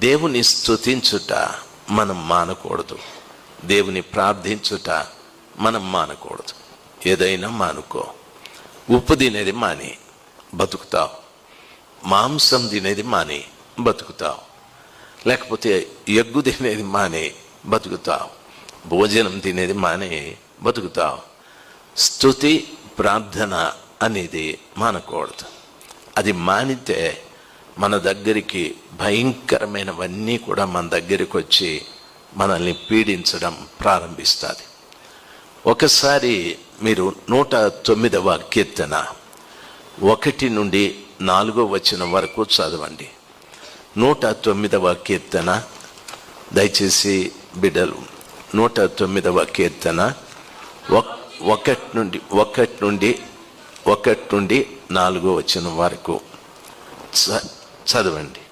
దేవుని స్తుతించుట మనం మానకూడదు, దేవుని ప్రార్థించుట మనం మానకూడదు. ఏదైనా మానుకో. ఉప్పు తినేది మాని బతుకుతావు, మాంసం తినేది మాని బతుకుతావు, లేకపోతే ఎగ్గు తినేది మాని బతుకుతావు, భోజనం తినేది మాని బతుకుతావు. స్తుతి ప్రార్థన అనేది మానకూడదు. అది మానితే మన దగ్గరికి భయంకరమైనవన్నీ కూడా మన దగ్గరికి వచ్చి మనల్ని పీడించడం ప్రారంభిస్తుంది. ఒకసారి మీరు 109వ కీర్తన 1 నుండి 4వ వచనం వరకు చదవండి. 109వ కీర్తన, దయచేసి బిడ్డలు 109వ కీర్తన 1 నుండి 4వ వచనం వరకు చదవండి.